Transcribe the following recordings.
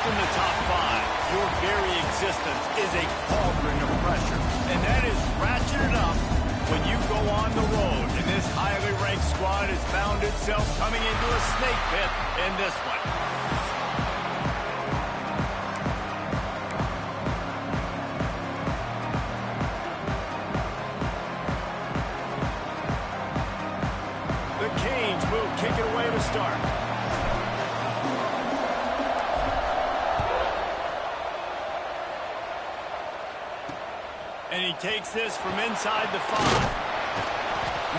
in the top five, your very existence is a cauldron of pressure. And that is ratcheted up when you go on the road. And this highly ranked squad has found itself coming into a snake pit in this one. The Canes will kick it away to start. And he takes this from inside the 5.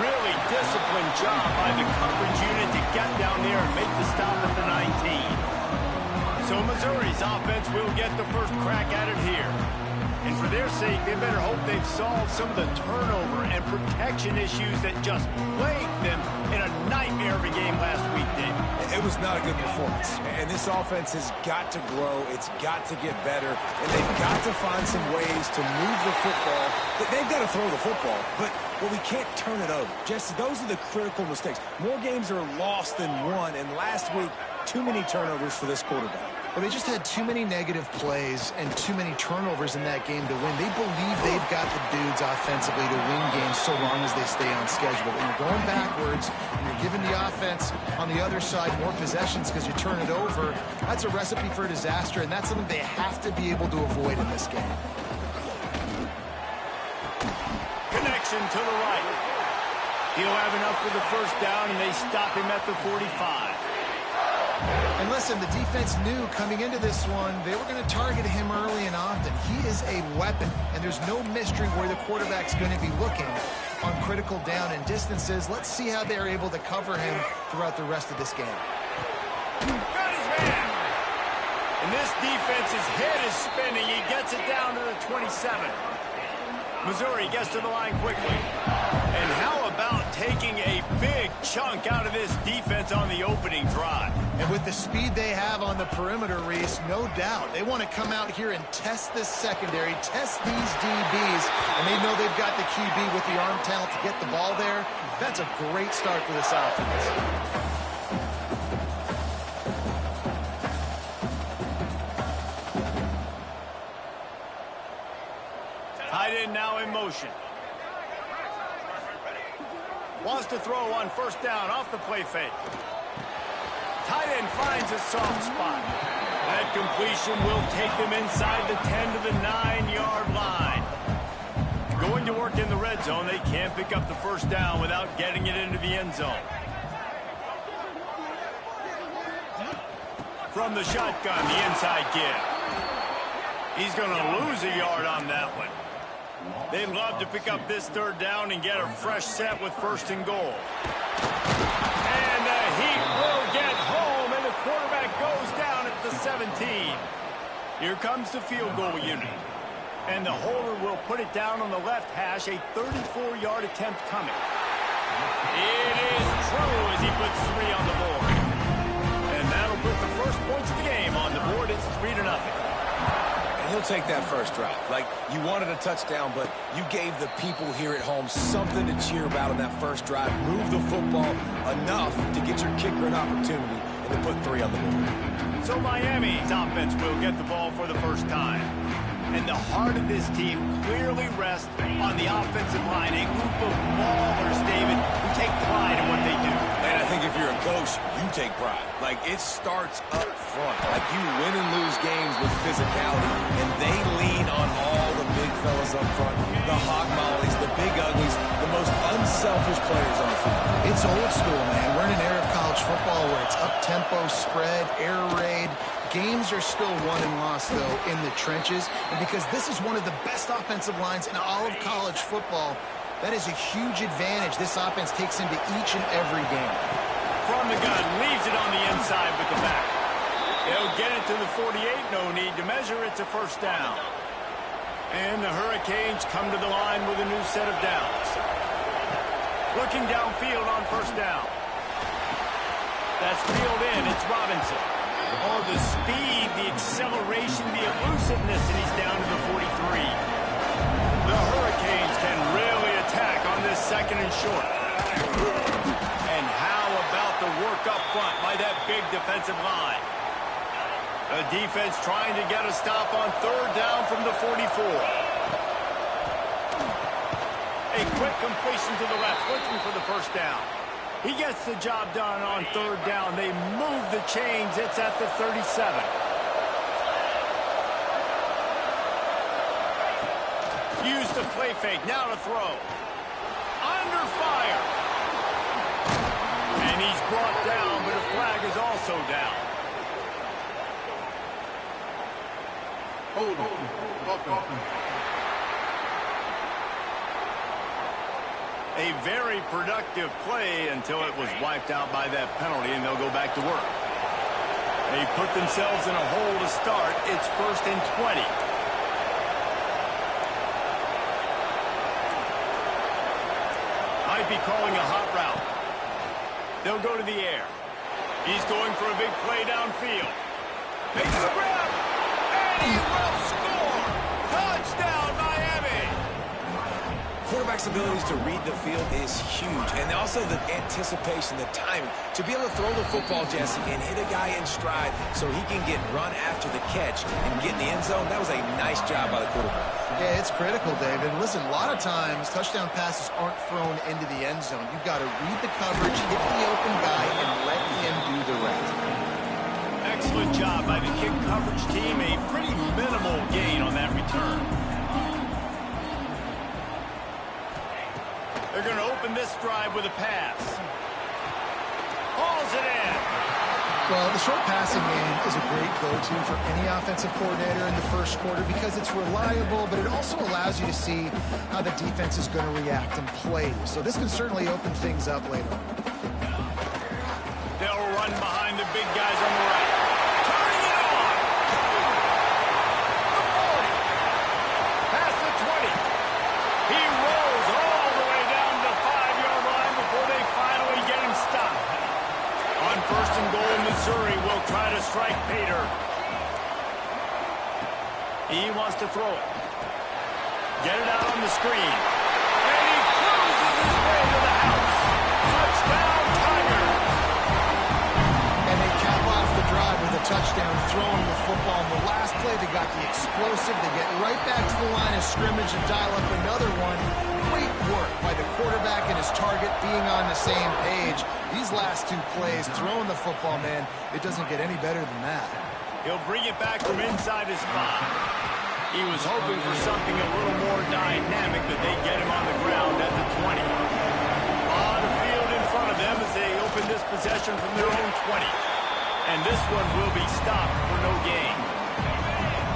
Really disciplined job by the coverage unit to get down there and make the stop at the 19. So Missouri's offense will get the first crack at it here. And for their sake, they better hope they've solved some of the turnover and protection issues that just plagued them in a nightmare of a game last week, Dave. It was not a good performance. And this offense has got to grow. It's got to get better. And they've got to find some ways to move the football. They've got to throw the football. But we can't turn it over. Jesse, those are the critical mistakes. More games are lost than won. And last week, too many turnovers for this quarterback. Well, they just had too many negative plays and too many turnovers in that game to win. They believe they've got the dudes offensively to win games so long as they stay on schedule. When you're going backwards and you're giving the offense on the other side more possessions because you turn it over, that's a recipe for disaster, and that's something they have to be able to avoid in this game. Connection to the right. He'll have enough for the first down, and they stop him at the 45. And listen, the defense knew coming into this one, they were going to target him early and often. He is a weapon, and there's no mystery where the quarterback's going to be looking on critical down and distances. Let's see how they're able to cover him throughout the rest of this game. Got his man. And this defense's head is spinning. He gets it down to the 27. Missouri gets to the line quickly. And how about taking a big chunk out of this defense on the opening drive? And with the speed they have on the perimeter, Reese, no doubt, they want to come out here and test this secondary, test these DBs, and they know they've got the QB with the arm talent to get the ball there. That's a great start for this offense. Tight end now in motion. Wants to throw on first down off the play fake. Tight end finds a soft spot. That completion will take them inside the 10 to the 9-yard line. Going to work in the red zone. They can't pick up the first down without getting it into the end zone. From the shotgun, the inside give. He's going to lose a yard on that one. They'd love to pick up this third down and get a fresh set with first and goal. And the Heat will get home, and the quarterback goes down at the 17. Here comes the field goal unit. And the holder will put it down on the left hash, a 34-yard attempt coming. It is true as he puts 3 on the board. And that'll put the first points of the game on the board. It's 3-0. He'll take that first drive. Like, you wanted a touchdown, but you gave the people here at home something to cheer about on that first drive. Move the football enough to get your kicker an opportunity and to put 3 on the board. So Miami's offense will get the ball for the first time. And the heart of this team clearly rests on the offensive line. A group of ballers, David, who take pride in what they do. And I think if you're a coach, you take pride. Like, it starts up front. Like, you win and lose games with physicality, and they lean on all the big fellas up front, the hog mollies, the big uglies, the most unselfish players on the field. It's old school, man. We're in an era of college football where it's up-tempo, spread, air raid. Games are still won and lost, though, in the trenches. And because this is one of the best offensive lines in all of college football, that is a huge advantage this offense takes into each and every game. From the gun, leaves it on the inside with the back. They'll get it to the 48, no need to measure. It's a first down. And the Hurricanes come to the line with a new set of downs. Looking downfield on first down. That's reeled in. It's Robinson. Oh, the speed, the acceleration, the elusiveness, and he's down to the 43. The Hurricanes can really attack on this second and short. And how about the work up front by that big defensive line? The defense trying to get a stop on third down from the 44. A quick completion to the left, looking for the first down. He gets the job done on third down. They move the chains. It's at the 37. Use the play fake. Now to throw. Under fire. And he's brought down, but a flag is also down. A very productive play until it was wiped out by that penalty, and they'll go back to work. They put themselves in a hole to start. It's 1st and 20. Might be calling a hot route. They'll go to the air. He's going for a big play downfield. Makes the grab. And he will score. Touchdown, Miami. Quarterback's abilities to read the field is huge. And also the anticipation, the timing. To be able to throw the football, Jesse, and hit a guy in stride so he can get run after the catch and get in the end zone, that was a nice job by the quarterback. Yeah, it's critical, David. Listen, a lot of times touchdown passes aren't thrown into the end zone. You've got to read the coverage, hit the open guy, and let him do the rest. Excellent job by the kick coverage team. A pretty minimal gain on that return. They're going to open this drive with a pass. Hauls it in. Well, the short passing game is a great go-to for any offensive coordinator in the first quarter because it's reliable, but it also allows you to see how the defense is going to react and play. So this can certainly open things up later. They'll run behind the big guys on the right. Turning it on. The 40. Past the 20. He rolls all the way down to the 5-yard line before they finally get him stopped. On 1st and goal, Missouri will try to strike Pater. He wants to throw it. Get it out on the screen. And he cruises his way to the house. Touchdown, Tigers. And they cap off the drive with a touchdown, throwing the football. In the last play, they got the explosive. They get right back to the line of scrimmage and dial up another one. Great work by the quarterback and his target being on the same page. These last two plays, throwing the football, man, it doesn't get any better than that. He'll bring it back from inside his spot. He was hoping for something a little more dynamic, but they get him on the ground at the 20. On the field in front of them as they open this possession from their own 20. And this one will be stopped for no gain.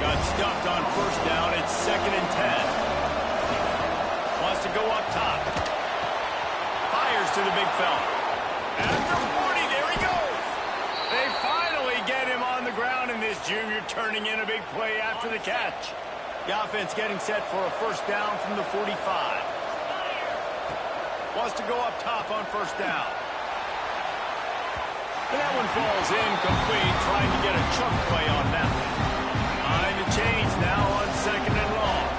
Got stuffed on first down. It's 2nd and 10. Wants to go up top. Fires to the big fella. After 40, there he goes. They finally get him on the ground, and this junior turning in a big play after the catch. The offense getting set for a first down from the 45. Wants to go up top on first down. And that one falls incomplete, trying to get a chunk play on that one. Behind the chains now on 2nd and long.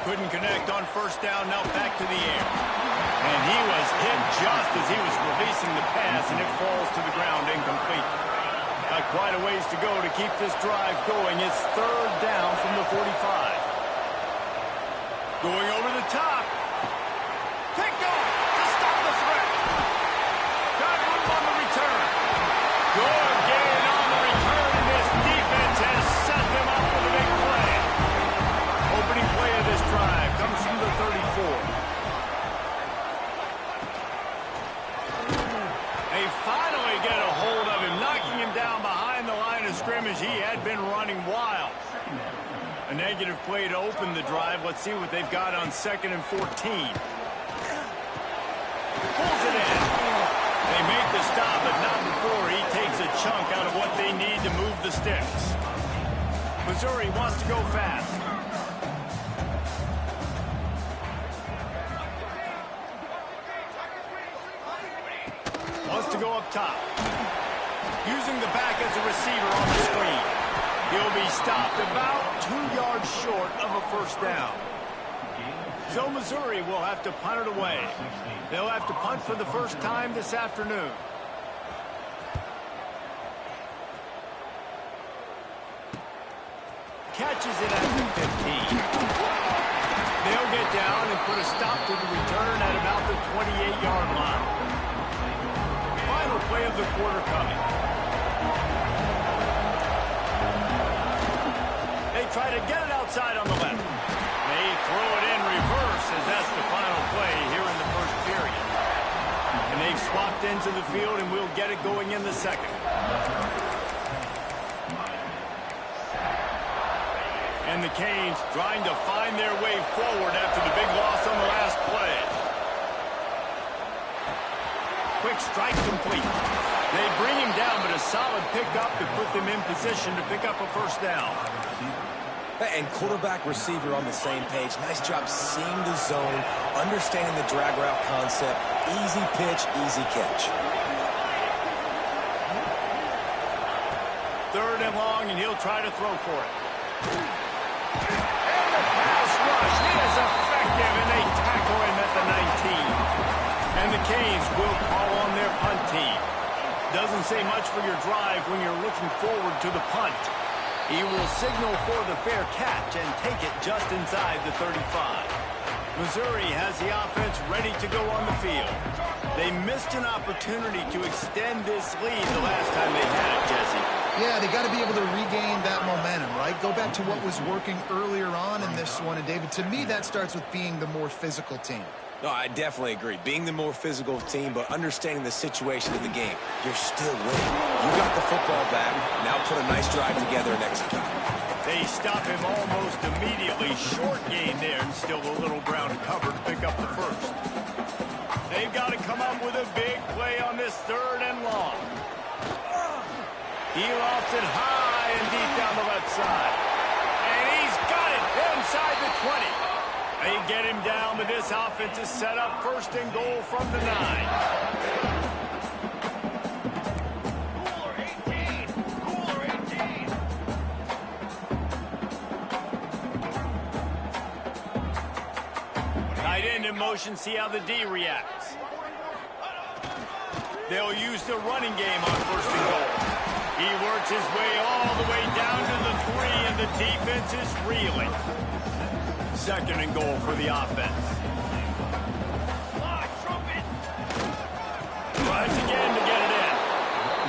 Couldn't connect on first down, now back to the air. And he was hit just as he was releasing the pass, and it falls to the ground incomplete. Got quite a ways to go to keep this drive going. It's 3rd down from the 45. Going over the top. Picked off to stop the threat. Got room on the return. Good gain on the return, and this defense has set them up with a big play. Opening play of this drive comes from the 34. They finally get a hold of him, knocking him down behind the line of scrimmage. He had been running wild. A negative play to open the drive. Let's see what they've got on 2nd and 14. Pulls it in. They make the stop, but not before he takes a chunk out of what they need to move the sticks. Missouri wants to go fast. Wants to go up top. Using the back as a receiver on the screen. He'll be stopped about 2 yards short of a first down. So Missouri will have to punt it away. They'll have to punt for the first time this afternoon. catches it at the 15. They'll get down and put a stop to the return at about the 28-yard line. Final play of the quarter coming. They try to get it outside on the left. They throw it in reverse as that's the final play here in the first period. And they've swapped into the field, and we'll get it going in the second. And the Canes trying to find their way forward after the big loss on the last play. Quick strike complete. They bring him down, but a solid pickup to put them in position to pick up a first down. And quarterback receiver on the same page. Nice job seeing the zone, understanding the drag route concept. Easy pitch, easy catch. Third and long, and he'll try to throw for it. And the pass rush is effective, and they tackle him at the 19. And the Canes will call on their punt team. Doesn't say much for your drive when you're looking forward to the punt. He will signal for the fair catch and take it just inside the 35. Missouri has the offense ready to go on the field. They missed an opportunity to extend this lead the last time they had it, Jesse. Yeah, they got to be able to regain that momentum, right? Go back to what was working earlier on in this one. And, David, to me, that starts with being the more physical team. No, I definitely agree. Being the more physical team, but understanding the situation of the game. You're still winning. You got the football back. Now put a nice drive together and execute. They stop him almost immediately. Short gain there, and still a little ground cover to pick up the first. They've got to come up with a big play on this third and long. He lofts it high and deep down the left side. And he's got it inside the 20. They get him down, but this offense is set up first and goal from the 9. Tight end in motion, see how the D reacts. They'll use the running game on first and goal. He works his way all the way down to the 3, and the defense is reeling. Second and goal for the offense. Tries again to get it in.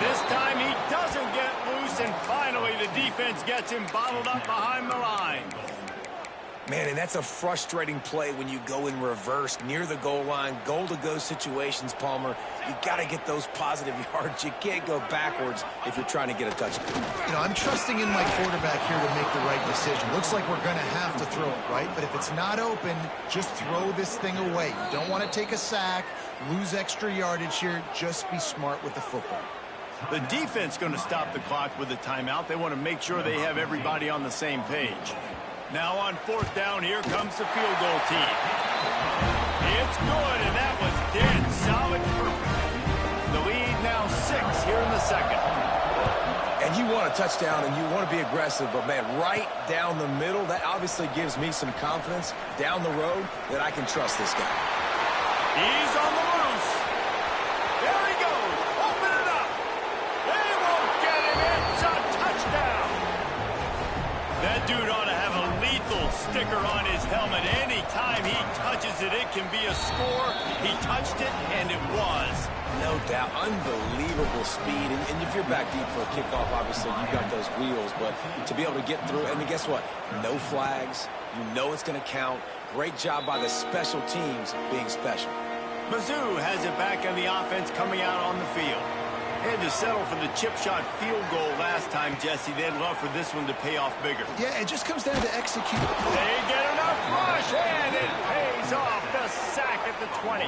This time he doesn't get loose, and finally the defense gets him bottled up behind the line. Man, and that's a frustrating play when you go in reverse near the goal line, goal-to-go situations, Palmer. You got to get those positive yards. You can't go backwards if you're trying to get a touchdown. You know, I'm trusting in my quarterback here to make the right decision. Looks like we're going to have to throw it, right? But if it's not open, just throw this thing away. You don't want to take a sack, lose extra yardage here. Just be smart with the football. The defense going to stop the clock with a timeout. They want to make sure they have everybody on the same page. Now on fourth down, here comes the field goal team. It's good, and that was dead solid perfect. The lead now 6 here in the second. And you want a touchdown, and you want to be aggressive, but, man, right down the middle, that obviously gives me some confidence down the road that I can trust this guy. He's on the loose. There he goes. Open it up. They won't get him. It's a touchdown. That dude ought to have a lethal sticker on his helmet. Anytime he touches it, it can be a score. He touched it, and it was. No doubt. Unbelievable speed. And if you're back deep for a kickoff, obviously you got those wheels. But to be able to get through, and guess what? No flags. You know it's going to count. Great job by the special teams being special. Mizzou has it back on the offense coming out on the field. They had to settle for the chip shot field goal last time, Jesse. They'd love for this one to pay off bigger. Yeah, it just comes down to execute. They get enough rush, and it pays off. The sack at the 20.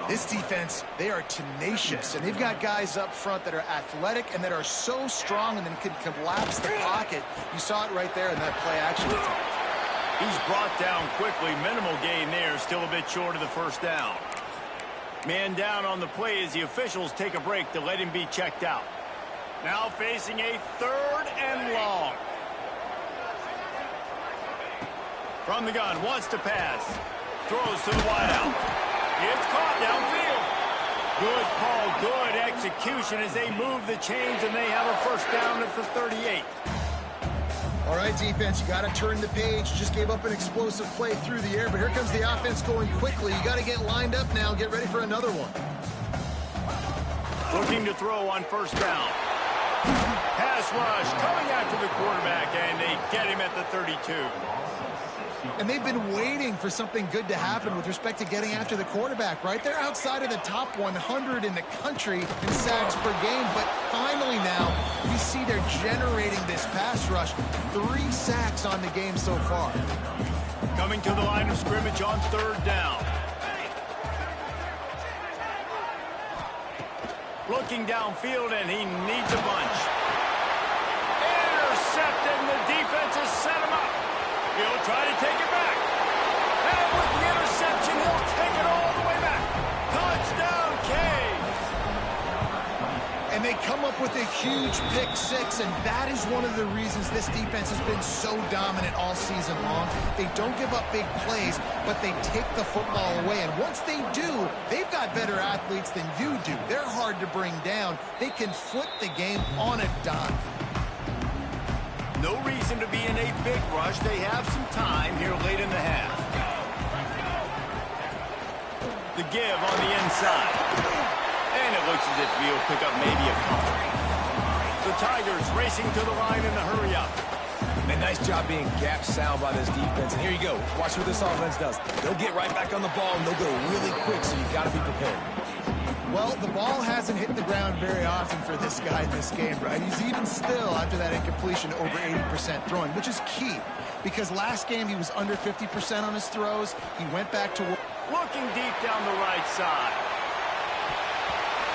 This defense, they are tenacious, and they've got guys up front that are athletic and that are so strong and then can collapse the pocket. You saw it right there in that play action attempt. He's brought down quickly. Minimal gain there, still a bit short of the first down. Man down on the play as the officials take a break to let him be checked out. Now facing a third and long. From the gun, wants to pass. Throws to the wideout. It's caught downfield. Good call, good execution as they move the chains, and they have a first down at the 38. All right, defense, you got to turn the page. Just gave up an explosive play through the air, but here comes the offense going quickly. You got to get lined up now. Get ready for another one. Looking to throw on first down. Pass rush coming after the quarterback, and they get him at the 32. And they've been waiting for something good to happen with respect to getting after the quarterback, right? They're outside of the top 100 in the country in sacks per game, but finally now we see they're generating this pass rush. 3 sacks on the game so far. Coming to the line of scrimmage on third down. Looking downfield, and he needs a bunch. Intercepted, and the defense has set him up. He'll try to take it back. And with the interception, he'll take it all the way back. Touchdown, Canes. And they come up with a huge pick 6, and that is one of the reasons this defense has been so dominant all season long. They don't give up big plays, but they take the football away. And once they do, they've got better athletes than you do. They're hard to bring down. They can flip the game on a dime. No reason to be in a big rush. They have some time here late in the half. The give on the inside. And it looks as if he'll pick up maybe a couple. The Tigers racing to the line in the hurry-up. And nice job being gap sound by this defense. And here you go. Watch what this offense does. They'll get right back on the ball, and they'll go really quick, so you've got to be prepared. Well, the ball hasn't hit the ground very often for this guy in this game, right? He's even still, after that incompletion, over 80% throwing, which is key. Because last game, he was under 50% on his throws. He went back to work. Looking deep down the right side.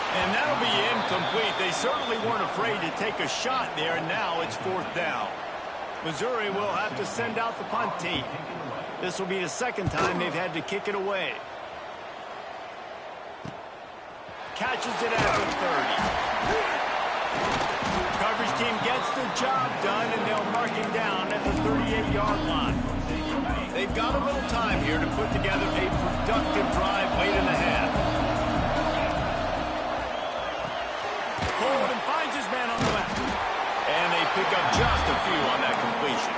And that'll be incomplete. They certainly weren't afraid to take a shot there, and now it's fourth down. Missouri will have to send out the punt team. This will be the second time they've had to kick it away. Catches it at the 30. Coverage team gets the job done, and they'll mark him down at the 38-yard line. They've got a little time here to put together a productive drive late in the half. Forward and finds his man on the left. And they pick up just a few on that completion.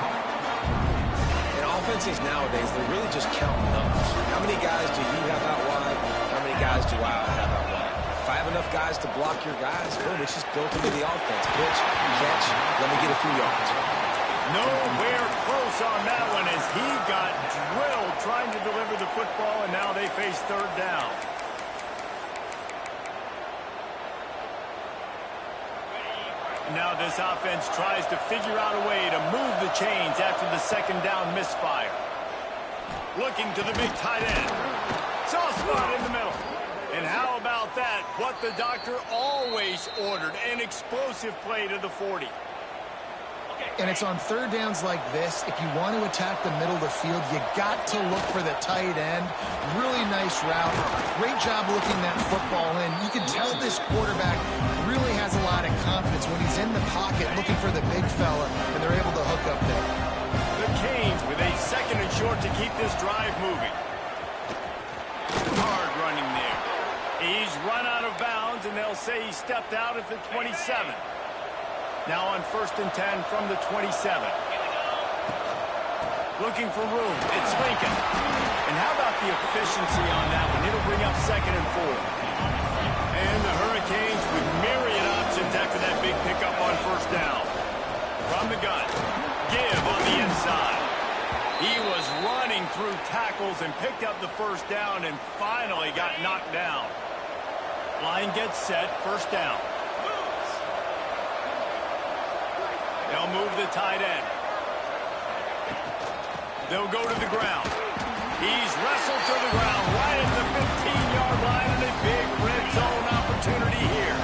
In offenses nowadays, they're really just counting numbers. How many guys do you have out wide? How many guys do I have out wide? If I have enough guys to block your guys, boom, it's just built into the offense. Pitch, catch, let me get a few yards. Nowhere close on that one as he got drilled trying to deliver the football, and now they face third down. Now this offense tries to figure out a way to move the chains after the second down misfire. Looking to the big tight end. Soft spot in the middle. And how about that? What the doctor always ordered, an explosive play to the 40. And it's on third downs like this. If you want to attack the middle of the field, you got to look for the tight end. Really nice route. Great job looking that football in. You can tell this quarterback really has a lot of confidence when he's in the pocket looking for the big fella, and they're able to hook up there. The Canes with a second and short to keep this drive moving. Hard running there. He's run out of bounds, and they'll say he stepped out at the 27. Now on 1st and 10 from the 27. Looking for room. It's Lincoln. And how about the efficiency on that one? It'll bring up 2nd and 4. And the Hurricanes with myriad options after that big pickup on first down. From the gun. Give on the inside. He was running through tackles and picked up the first down and finally got knocked down. Line gets set. First down. They'll move the tight end. They'll go to the ground. He's wrestled to the ground right at the 15-yard line, and a big red zone opportunity here.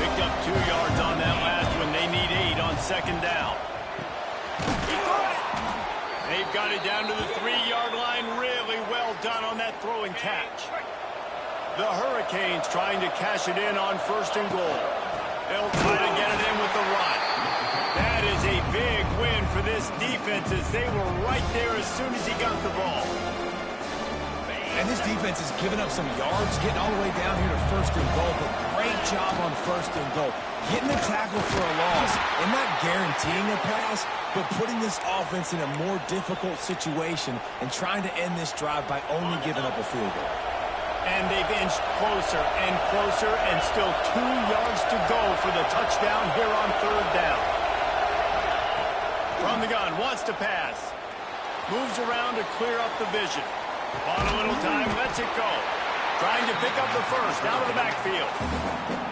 Picked up 2 yards on that last one. They need 8 on second down. He caught it. They've got it down to the 3-yard line. Really well done on that throw and catch. The Hurricanes trying to cash it in on 1st and goal. They'll try to get it in with the run. That is a big win for this defense as they were right there as soon as he got the ball. And this defense has given up some yards getting all the way down here to 1st and goal, but great job on 1st and goal. getting a tackle for a loss, and not guaranteeing a pass, but putting this offense in a more difficult situation and trying to end this drive by only giving up a field goal. And they've inched closer and still 2 yards to go for the touchdown here on 3rd down. From the gun, wants to pass. Moves around to clear up the vision. On a little time, lets it go. Trying to pick up the first out of the backfield.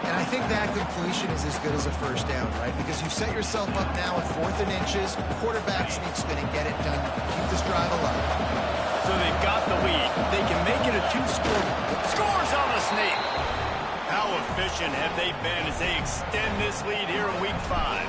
And I think that completion is as good as a first down, right? Because you've set yourself up now with 4th and inches. Quarterback sneak spin and get it done. Keep this drive alive. So they've got the lead. They can make it a 2-score. Scores on the sneak. How efficient have they been as they extend this lead here in Week 5?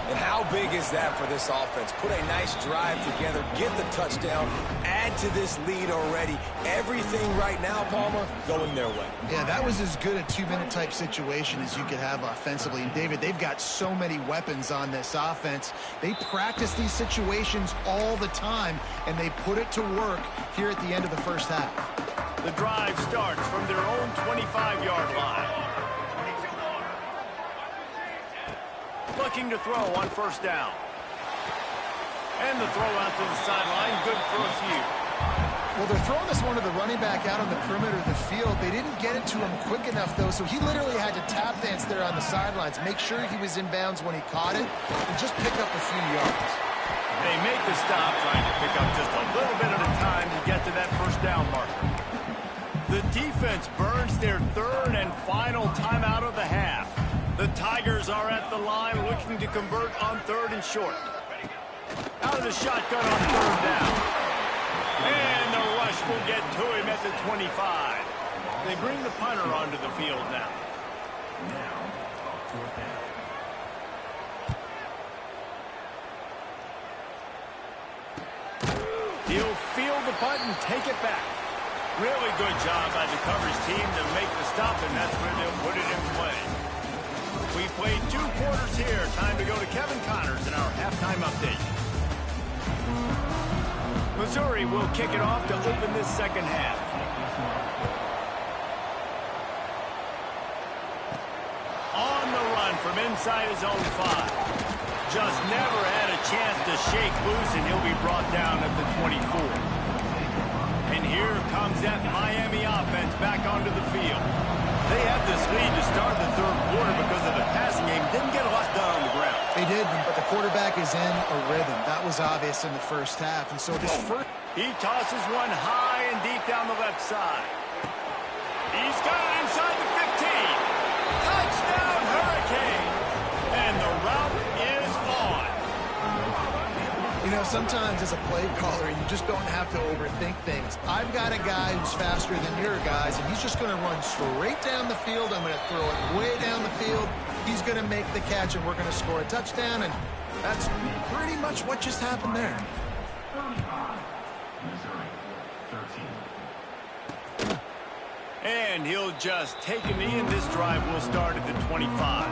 And how big is that for this offense? Put a nice drive together, get the touchdown, add to this lead already. Everything right now, Palmer, going their way. Yeah, that was as good a 2-minute type situation as you could have offensively. And David, they've got so many weapons on this offense. They practice these situations all the time, and they put it to work here at the end of the first half. The drive starts from their own 25-yard line. Looking to throw on 1st down. And the throw out to the sideline, good for a few. Well, they're throwing this one to the running back out on the perimeter of the field. They didn't get it to him quick enough, though, so he literally had to tap dance there on the sidelines, make sure he was in bounds when he caught it, and just pick up a few yards. They make the stop, trying to pick up just a little bit at a time to get to that 1st down marker. The defense burns their 3rd and final timeout of the half. The Tigers are at the line looking to convert on 3rd and short. Out of the shotgun on 3rd down. And the rush will get to him at the 25. They bring the punter onto the field now. He'll field the punt and take it back. Really good job by the coverage team to make the stop, and that's where they'll put it in play. We played 2 quarters here. Time to go to Kevin Connors in our halftime update. Missouri will kick it off to open this 2nd half. On the run from inside his own 5. Just never had a chance to shake loose, and he'll be brought down at the 24. And here comes that Miami offense back onto the field. They had this lead to start the 3rd quarter because of the passing game. Didn't get a lot done on the ground. They did, but the quarterback is in a rhythm. That was obvious in the first half. And so this first... He tosses one high and deep down the left side. He's got it inside the 15. Touchdown, Hurricane. And the route is on. You know, sometimes as a play caller, you just don't have to overthink things. I've got a guy who's faster than your guys, and he's just going to run straight down the field. I'm going to throw it way down the field. He's going to make the catch, and we're going to score a touchdown, and that's pretty much what just happened there. And he'll just take a knee, and this drive will start at the 25.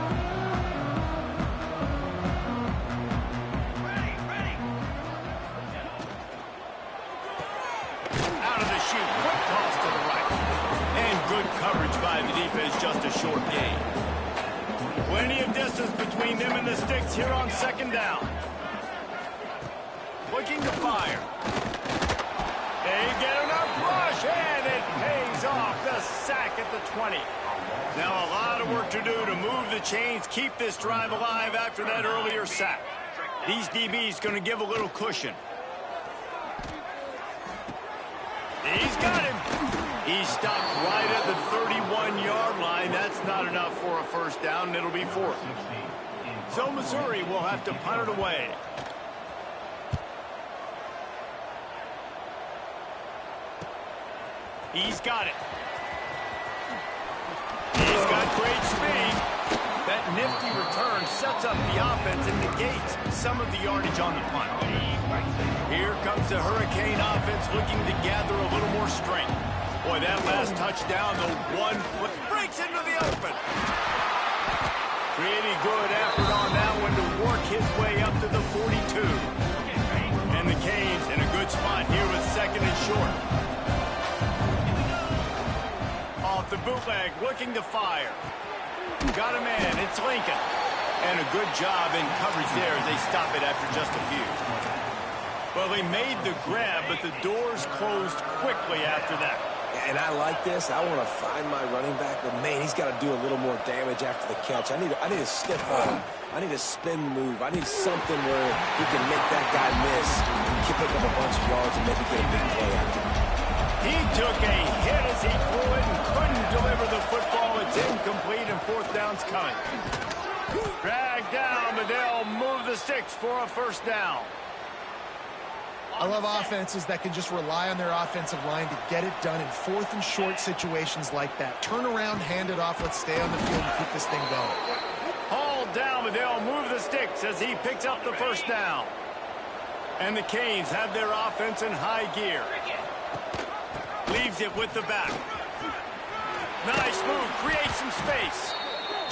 Coverage by the defense, just a short gain. Plenty of distance between them and the sticks here on 2nd down. Looking to fire. They get enough rush, and it pays off. The sack at the 20. Now a lot of work to do to move the chains, keep this drive alive after that earlier sack. These DBs going to give a little cushion. He's got him. He stopped right at the 31-yard line. That's not enough for a 1st down, and it'll be 4th. So Missouri will have to punt it away. He's got it. He's got great speed. That nifty return sets up the offense and negates some of the yardage on the punt. Here comes the Hurricane offense looking to gather a little more strength. Boy, that last touchdown, the one breaks into the open. Pretty good effort on that one to work his way up to the 42. And the Canes in a good spot here with 2nd and short. Off the bootleg, looking to fire. Got a man. It's Lincoln. And a good job in coverage there as they stop it after just a few. Well, they made the grab, but the doors closed quickly after that. And I like this. I want to find my running back, but man, he's got to do a little more damage after the catch. I need a stiff arm. I need a spin move. I need something where he can make that guy miss and pick up a bunch of yards and maybe get a big play out of it. He took a hit as he threw it and couldn't deliver the football. It's incomplete and fourth down's coming. Dragged down, but they'll move the sticks for a first down. I love offenses that can just rely on their offensive line to get it done in fourth and short situations like that. Turn around, hand it off, let's stay on the field and keep this thing going. Hauled down, but they'll move the sticks as he picks up the first down. And the Canes have their offense in high gear. Leaves it with the back. Nice move, creates some space.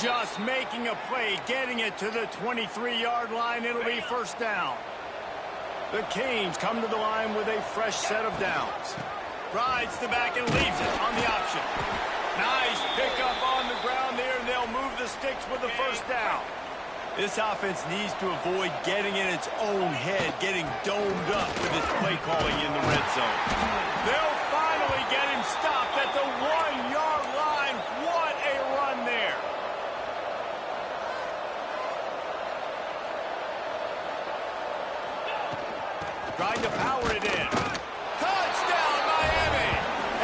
Just making a play, getting it to the 23-yard line. It'll be first down. The Canes come to the line with a fresh set of downs. Rides the back and leaves it on the option. Nice pickup on the ground there, and they'll move the sticks with the first down. This offense needs to avoid getting in its own head, getting domed up with its play calling in the red zone. They'll finally get him stopped at the 1-yard line. What a run there. Trying to power it in. Touchdown, Miami!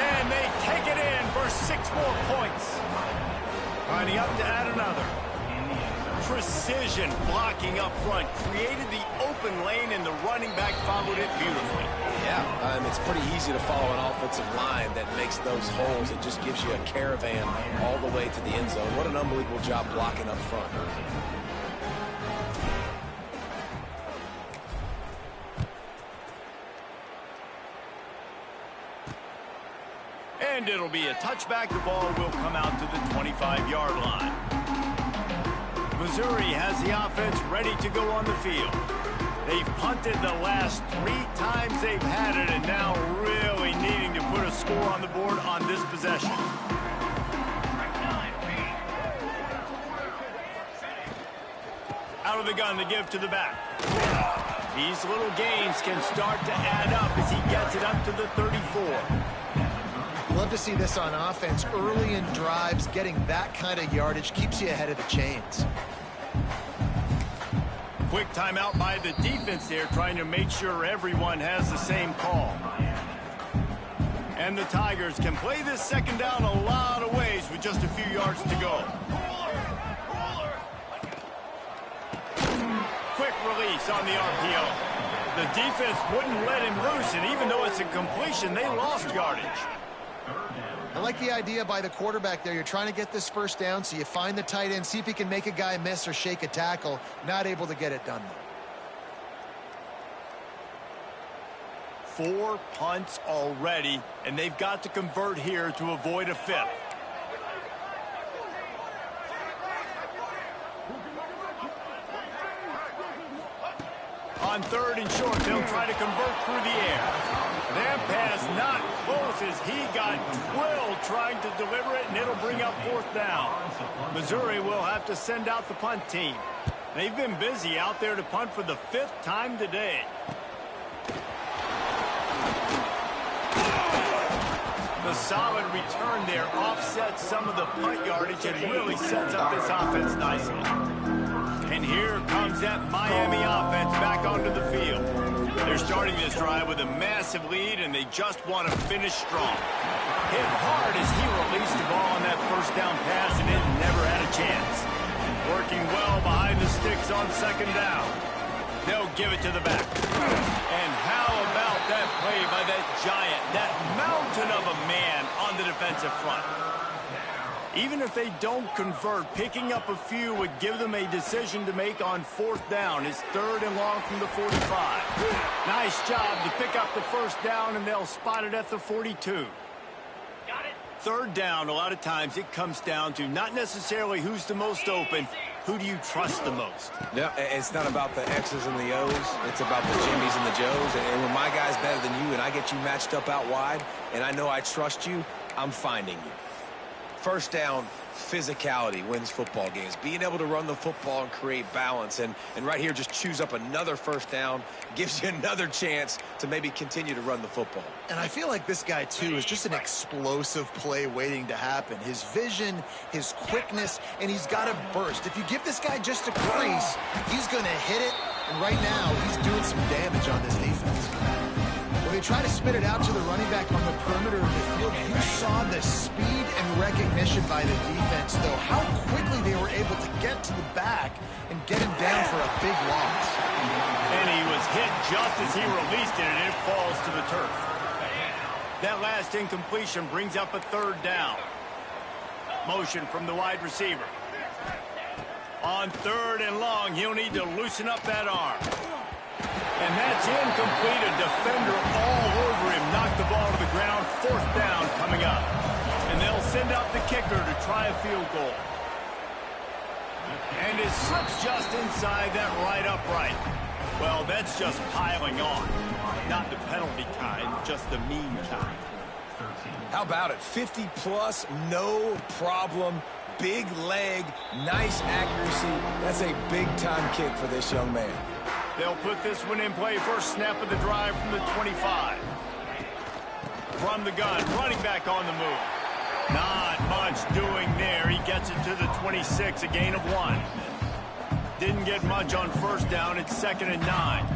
And they take it in for 6 more points. Lining up to add another. Precision blocking up front. Created the open lane, and the running back followed it beautifully. Yeah, it's pretty easy to follow an offensive line that makes those holes. It just gives you a caravan all the way to the end zone. What an unbelievable job blocking up front. And it'll be a touchback. The ball will come out to the 25-yard line. Missouri has the offense ready to go on the field. They've punted the last 3 times they've had it, and now really needing to put a score on the board on this possession. Out of the gun to give to the back. These little gains can start to add up as he gets it up to the 34. Love to see this on offense. Early in drives, getting that kind of yardage keeps you ahead of the chains. Quick timeout by the defense there, trying to make sure everyone has the same call. And the Tigers can play this second down a lot of ways with just a few yards to go. Quick release on the RPO. The defense wouldn't let him loose, and even though it's a completion, they lost yardage. I like the idea by the quarterback there. You're trying to get this first down, so you find the tight end, see if he can make a guy miss or shake a tackle. Not able to get it done, though. 4 punts already, and they've got to convert here to avoid a 5th. On 3rd and short, they'll try to convert through the air. That pass not close as he got drilled trying to deliver it, and it'll bring up 4th down. Missouri will have to send out the punt team. They've been busy out there to punt for the 5th time today. The solid return there offsets some of the punt yardage and really sets up this offense nicely. And here comes that Miami offense back onto the field. They're starting this drive with a massive lead, and they just want to finish strong. Hit hard as he released the ball on that first down pass, and it never had a chance. Working well behind the sticks on 2nd down. They'll give it to the back. And how about that play by that giant, that mountain of a man on the defensive front? Even if they don't convert, picking up a few would give them a decision to make on 4th down. It's 3rd and long from the 45. Nice job to pick up the first down, and they'll spot it at the 42. Got it. 3rd down, a lot of times it comes down to not necessarily who's the most open, who do you trust the most? Yeah, it's not about the X's and the O's. It's about the Jimmys and the Joes. And when my guy's better than you and I get you matched up out wide, and I know I trust you, I'm finding you. First down, physicality wins football games. Being able to run the football and create balance. And right here, just choose up another first down, gives you another chance to maybe continue to run the football. And I feel like this guy, too, is just an explosive play waiting to happen. His vision, his quickness, and he's got a burst. If you give this guy just a crease, he's going to hit it. And right now, he's doing some damage on this defense. When they try to spit it out to the running back on the perimeter of the field, you saw the speed and recognition by the defense, though, how quickly they were able to get to the back and get him down for a big loss. And he was hit just as he released it, and it falls to the turf. That last incompletion brings up a third down. Motion from the wide receiver. On third and long, he'll need to loosen up that arm. And that's incomplete. A defender all over him. Knocked the ball to the ground. Fourth down coming up. And they'll send out the kicker to try a field goal. And it slips just inside that right upright. Well, that's just piling on. Not the penalty kind, just the mean kind. How about it? 50-plus, no problem. Big leg, nice accuracy. That's a big-time kick for this young man. They'll put this one in play. First snap of the drive from the 25. From the gun, running back on the move. Not much doing there. He gets it to the 26, a gain of 1. Didn't get much on first down. It's 2nd and 9.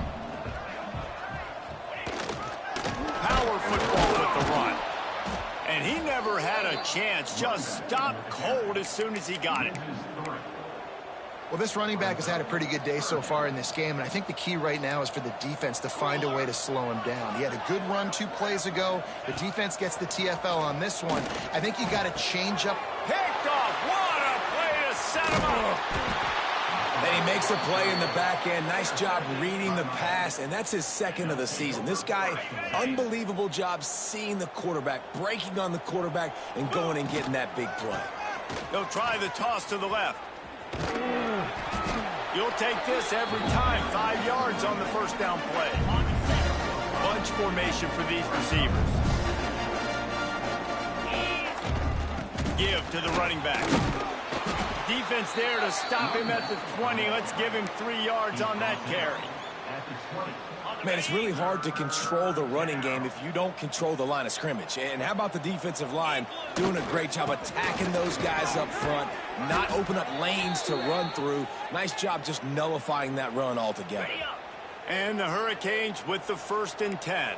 Power football with the run. And he never had a chance. Just stopped cold as soon as he got it. Well, this running back has had a pretty good day so far in this game, and I think the key right now is for the defense to find a way to slow him down. He had a good run 2 plays ago. The defense gets the TFL on this one. I think you got to change up. Picked off. What a play to set him up. And he makes a play in the back end. Nice job reading the pass, and that's his 2nd of the season. This guy, unbelievable job seeing the quarterback, breaking on the quarterback, and going and getting that big play. They'll try the toss to the left. You'll take this every time. 5 yards on the first down play. Bunch formation for these receivers. Give to the running back. Defense there to stop him at the 20. Let's give him 3 yards on that carry. Man, it's really hard to control the running game if you don't control the line of scrimmage. And how about the defensive line doing a great job attacking those guys up front, not open up lanes to run through. Nice job just nullifying that run altogether. And the Hurricanes with the 1st and 10.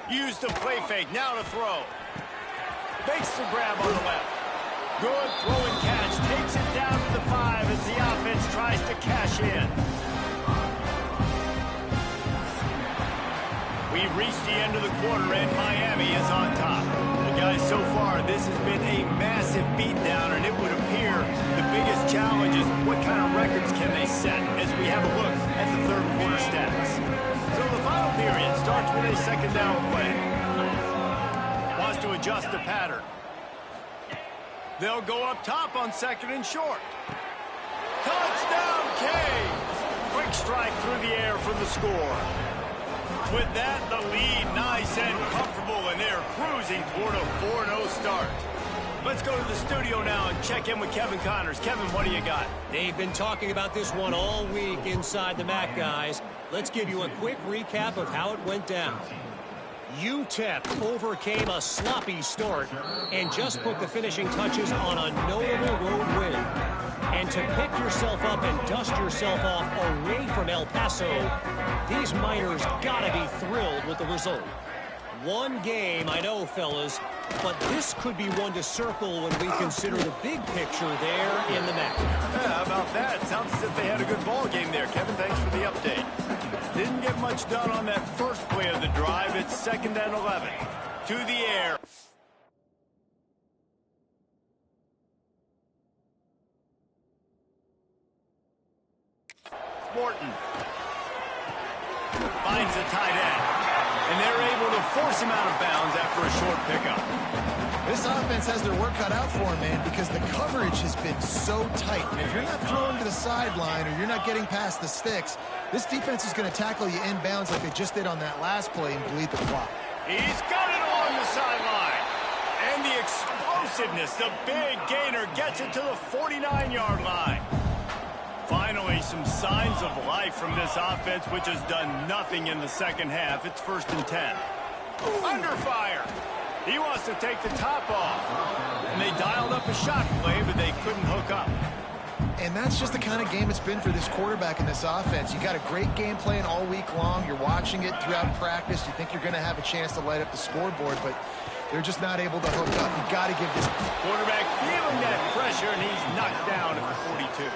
Use the play fake, now to throw. Makes the grab on the left. Good throw and catch, takes it down to the 5 as the offense tries to cash in. We've reached the end of the quarter and Miami is on top. The guys, so far, this has been a massive beatdown, and it would appear the biggest challenge is what kind of records can they set as we have a look at the 3rd quarter stats. So the final period starts with a 2nd down play. Wants to adjust the pattern. They'll go up top on 2nd and short. Touchdown, Canes! Quick strike through the air for the score. With that, the lead nice and comfortable, and they're cruising toward a 4-0 start. Let's go to the studio now and check in with Kevin Connors. Kevin, what do you got? They've been talking about this one all week inside the MAC, guys. Let's give you a quick recap of how it went down. UTEP overcame a sloppy start and just put the finishing touches on a notable road win. And to pick yourself up and dust yourself off away from El Paso, these Miners gotta be thrilled with the result. One game, I know, fellas, but this could be one to circle when we consider the big picture there in the MAC. Yeah, how about that? Sounds as if they had a good ball game there. Kevin, thanks for the update. Didn't get much done on that first play of the drive. It's 2nd and 11. To the air. Morton finds the tight end. And they're able to to force him out of bounds after a short pickup. This offense has their work cut out for them, man, because the coverage has been so tight. And if you're not throwing to the sideline or you're not getting past the sticks, this defense is going to tackle you inbounds like they just did on that last play and bleed the clock. He's got it along the sideline. And the explosiveness, the big gainer gets it to the 49-yard line. Finally, some signs of life from this offense, which has done nothing in the second half. It's 1st and 10. Under fire. He wants to take the top off. And they dialed up a shot play, but they couldn't hook up. And that's just the kind of game it's been for this quarterback in this offense. You got a great game plan all week long. You're watching it throughout practice. You think you're going to have a chance to light up the scoreboard, but they're just not able to hook up. You got to give this quarterback feeling that pressure, and he's knocked down at the 42.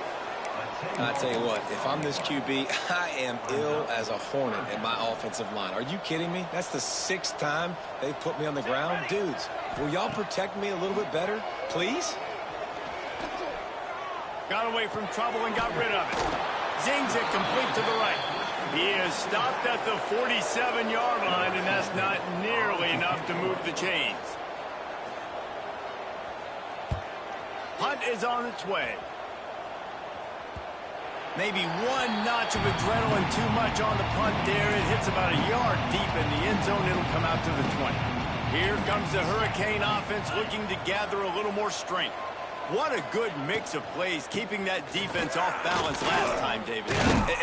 I tell you what, if I'm this QB, I am ill as a hornet at my offensive line. Are you kidding me? That's the 6th time they've put me on the ground. Dudes, will y'all protect me a little bit better, please? Got away from trouble and got rid of it. Zings it complete to the right. He is stopped at the 47-yard line, and that's not nearly enough to move the chains. Punt is on its way. Maybe one notch of adrenaline too much on the punt there. It hits about a yard deep in the end zone. It'll come out to the 20. Here comes the Hurricane offense looking to gather a little more strength. What a good mix of plays, keeping that defense off balance last time, David.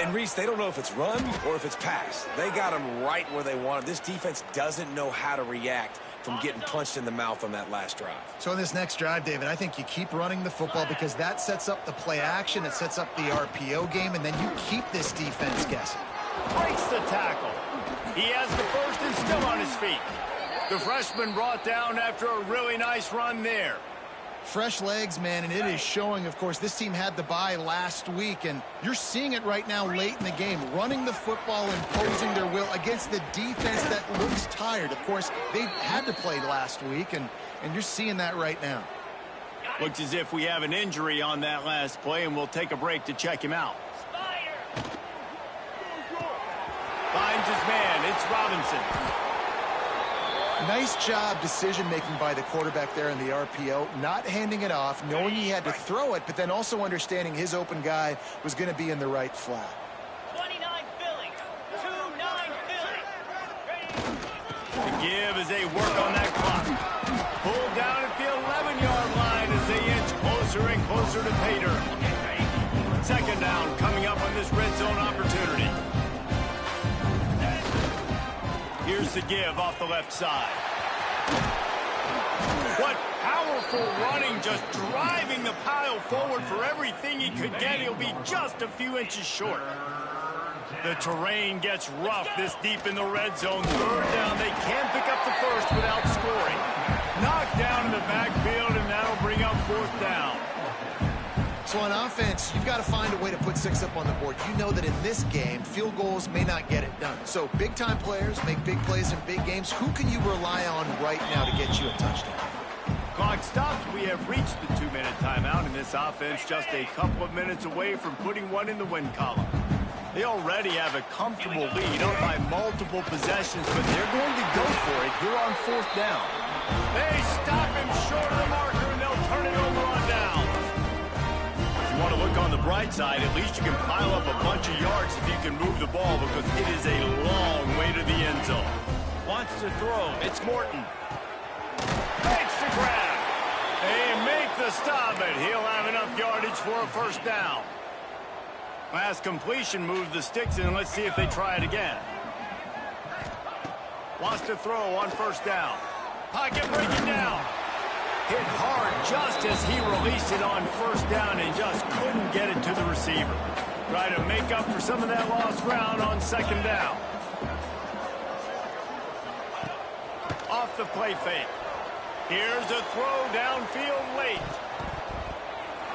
And Reese, they don't know if it's run or if it's pass. They got them right where they want them. This defense doesn't know how to react from getting punched in the mouth on that last drive. So in this next drive, David, I think you keep running the football because that sets up the play action, it sets up the RPO game, and then you keep this defense guessing. Breaks the tackle. He has the first and still on his feet. The freshman brought down after a really nice run there. Fresh legs, man, and it is showing. Of course, this team had the bye last week, and you're seeing it right now late in the game, running the football, imposing their will against the defense that looks tired. Of course, they had to play last week, and you're seeing that right now. Looks as if we have an injury on that last play, and we'll take a break to check him out. Finds his man. It's Robinson. Nice job decision-making by the quarterback there in the RPO, not handing it off, knowing he had to throw it, but then also understanding his open guy was going to be in the right flat. 29 Philly, 2-9 Philly. The give as they work on that clock. Pulled down at the 11-yard line as they inch closer and closer to pay dirt. 2nd down coming up on this red zone opportunity. Here's the give off the left side. What powerful running, just driving the pile forward for everything he could get. He'll be just a few inches short. The terrain gets rough this deep in the red zone. 3rd down. They can't pick up the first without scoring. Knocked down in the backfield, and that'll bring up 4th down. So on offense, you've got to find a way to put 6 up on the board. You know that in this game, field goals may not get it done. So big-time players make big plays in big games. Who can you rely on right now to get you a touchdown? Clock stops. We have reached the 2-minute timeout, and this offense just a couple of minutes away from putting one in the win column. They already have a comfortable lead up by multiple possessions, but they're going to go for it here on 4th down. They stop him short of the marker, and they'll turn it over on down. If you want to look on the bright side, at least you can pile up a bunch of yards if you can move the ball, because it is a long way to the end zone. Wants to throw. It's Morton. Makes the grab. They make the stop, and he'll have enough yardage for a 1st down. Last completion moved the sticks in. Let's see if they try it again. Wants to throw on 1st down. Pocket breaking down. Hit hard just as he released it on 1st down and just couldn't get it to the receiver. Try to make up for some of that lost ground on 2nd down. Off the play fake. Here's a throw downfield late.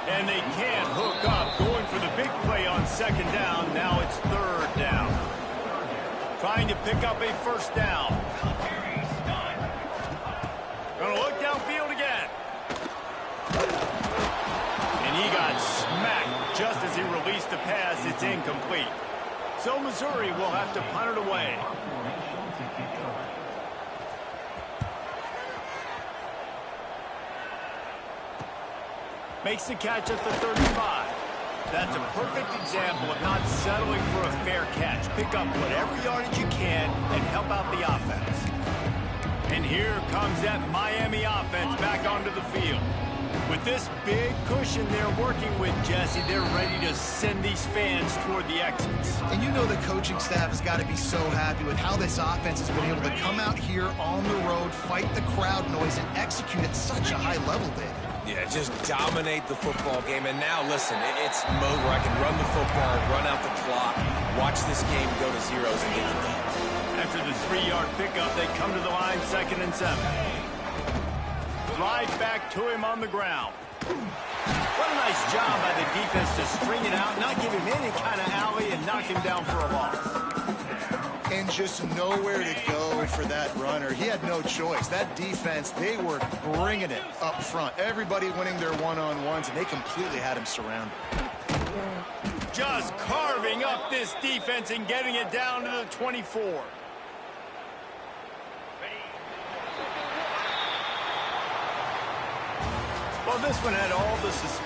And they can't hook up. Going for the big play on 2nd down. Now it's 3rd down. Trying to pick up a 1st down. Going to look downfield again. And he got smacked just as he released the pass. It's incomplete. So Missouri will have to punt it away. Makes the catch at the 35. That's a perfect example of not settling for a fair catch. Pick up whatever yardage you can and help out the offense. And here comes that Miami offense back onto the field. With this big cushion they're working with, Jesse, they're ready to send these fans toward the exits. And you know the coaching staff has got to be so happy with how this offense has been able to come out here on the road, fight the crowd noise, and execute at such a high level, David. Yeah, just dominate the football game. And now, listen, it's mode where I can run the football, run out the clock, watch this game go to zeros and get the done. After the 3-yard pickup, they come to the line 2nd and 7. Slide back to him on the ground. What a nice job by the defense to string it out, not give him any kind of alley, and knock him down for a loss. And just nowhere to go for that runner. He had no choice. That defense, they were bringing it up front. Everybody winning their one-on-ones, and they completely had him surrounded. Just carving up this defense and getting it down to the 24. Well, this one had all the